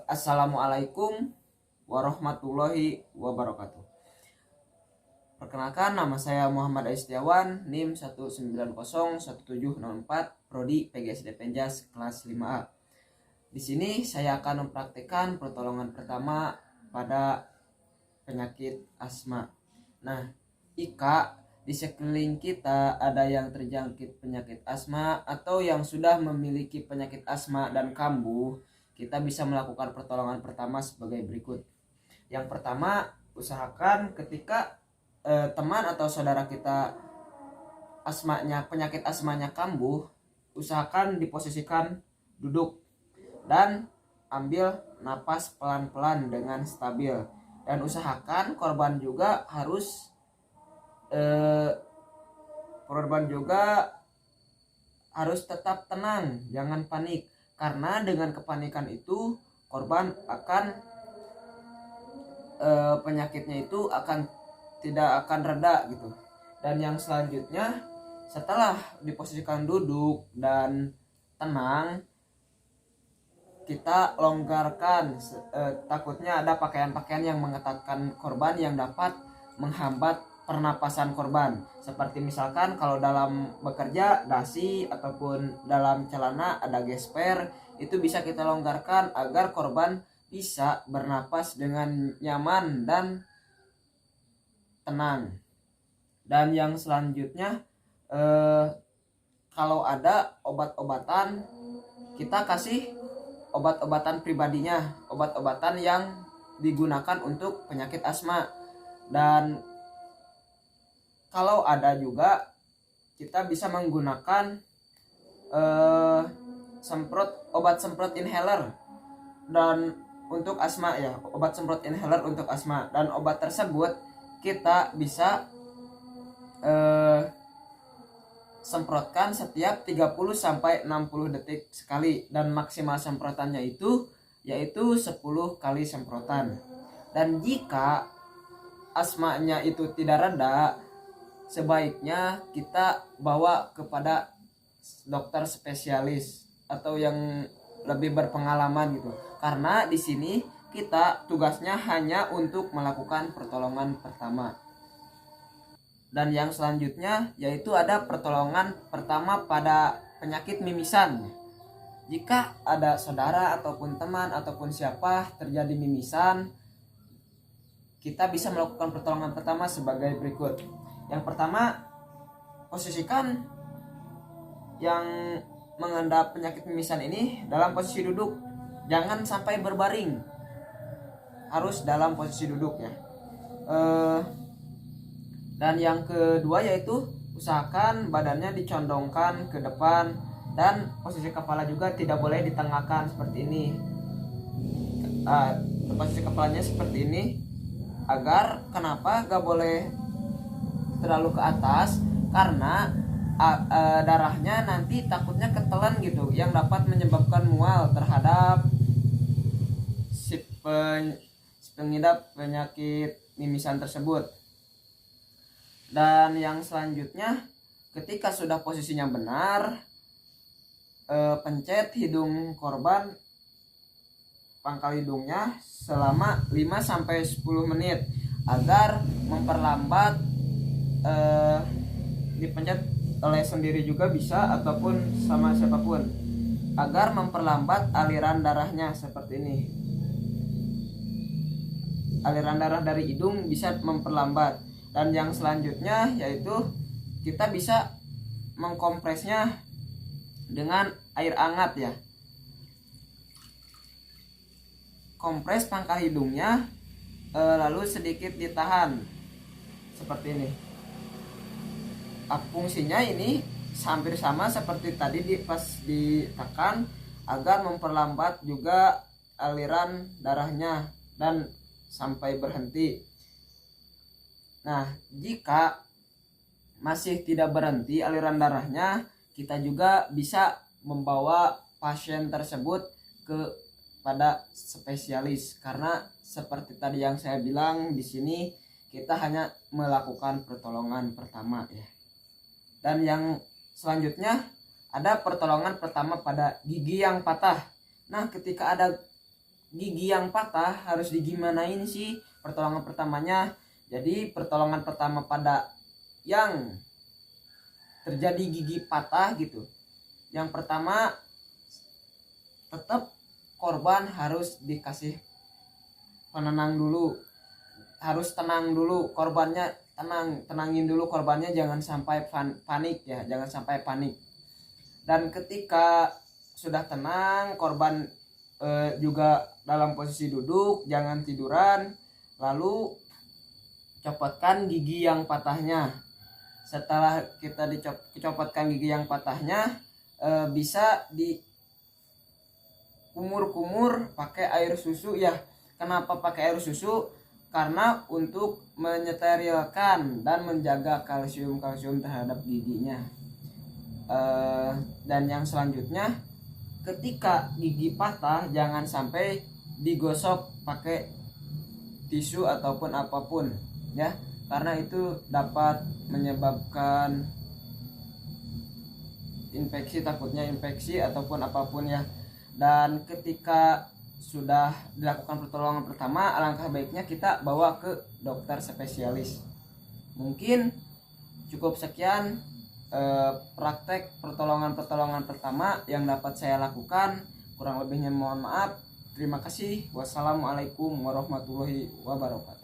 Assalamualaikum warahmatullahi wabarakatuh. Perkenalkan, nama saya Muhammad Aistiawan, NIM 1901704, Prodi PGSD Penjas kelas 5A. Di sini saya akan mempraktikkan pertolongan pertama pada penyakit asma. Nah, jika di sekeliling kita ada yang terjangkit penyakit asma atau yang sudah memiliki penyakit asma dan kambuh, kita bisa melakukan pertolongan pertama sebagai berikut. Yang pertama, usahakan ketika teman atau saudara kita penyakit asmanya kambuh, usahakan diposisikan duduk dan ambil napas pelan-pelan dengan stabil, dan usahakan korban juga harus tetap tenang, jangan panik, karena dengan kepanikan itu korban akan penyakitnya itu tidak akan reda gitu. Dan yang selanjutnya, setelah diposisikan duduk dan tenang, kita longgarkan, takutnya ada pakaian-pakaian yang mengetatkan korban yang dapat menghambat pernapasan korban, seperti misalkan kalau dalam bekerja dasi ataupun dalam celana ada gesper, itu bisa kita longgarkan agar korban bisa bernapas dengan nyaman dan tenang. Dan yang selanjutnya, kalau ada obat-obatan, kita kasih obat-obatan pribadinya, obat-obatan yang digunakan untuk penyakit asma. Dan kalau ada juga, kita bisa menggunakan obat semprot inhaler dan untuk asma ya, obat semprot inhaler untuk asma. Dan obat tersebut kita bisa semprotkan setiap 30-60 detik sekali, dan maksimal semprotannya yaitu 10 kali semprotan. Dan jika asmanya itu tidak reda, sebaiknya kita bawa kepada dokter spesialis atau yang lebih berpengalaman gitu. Karena di sini kita tugasnya hanya untuk melakukan pertolongan pertama. Dan yang selanjutnya yaitu ada pertolongan pertama pada penyakit mimisan. Jika ada saudara ataupun teman ataupun siapa terjadi mimisan, kita bisa melakukan pertolongan pertama sebagai berikut. Yang pertama, posisikan yang mengendap penyakit mimisan ini dalam posisi duduk, jangan sampai berbaring, harus dalam posisi duduk ya. Dan yang kedua yaitu usahakan badannya dicondongkan ke depan, dan posisi kepala juga tidak boleh ditengahkan seperti ini. Posisi kepalanya seperti ini, agar kenapa gak boleh terlalu ke atas, karena darahnya nanti takutnya ketelan gitu, yang dapat menyebabkan mual terhadap si pengidap penyakit mimisan tersebut. Dan yang selanjutnya, ketika sudah posisinya benar, pencet hidung korban, pangkal hidungnya selama 5-10 menit agar memperlambat, dipencet oleh sendiri juga bisa ataupun sama siapapun, agar memperlambat aliran darahnya seperti ini. Aliran darah dari hidung bisa memperlambat. Dan yang selanjutnya yaitu kita bisa mengkompresnya dengan air hangat ya. Kompres pangkal hidungnya, lalu sedikit ditahan seperti ini. Fungsinya ini hampir sama seperti tadi pas ditekan, agar memperlambat juga aliran darahnya dan sampai berhenti. Nah, jika masih tidak berhenti aliran darahnya, kita juga bisa membawa pasien tersebut kepada spesialis, karena seperti tadi yang saya bilang, di sini kita hanya melakukan pertolongan pertama ya. Dan yang selanjutnya ada pertolongan pertama pada gigi yang patah. Nah, ketika ada gigi yang patah harus digimanain sih pertolongan pertamanya. Jadi pertolongan pertama pada yang terjadi gigi patah gitu, yang pertama tetap korban harus dikasih penenang dulu, harus tenang dulu korbannya, tenangin dulu korbannya, jangan sampai panik ya, jangan sampai panik. Dan ketika sudah tenang korban juga dalam posisi duduk, jangan tiduran, lalu copotkan gigi yang patahnya. Setelah kita dicopotkan gigi yang patahnya, bisa di kumur-kumur pakai air susu ya. Kenapa pakai air susu? Karena untuk menyeterilkan dan menjaga kalsium terhadap giginya. Dan yang selanjutnya, ketika gigi patah jangan sampai digosok pakai tisu ataupun apapun ya, karena itu dapat menyebabkan infeksi, takutnya infeksi ataupun apapun ya. Dan ketika sudah dilakukan pertolongan pertama, alangkah baiknya kita bawa ke dokter spesialis. Mungkin cukup sekian praktek pertolongan pertama yang dapat saya lakukan. Kurang lebihnya mohon maaf. Terima kasih. Wassalamualaikum warahmatullahi wabarakatuh.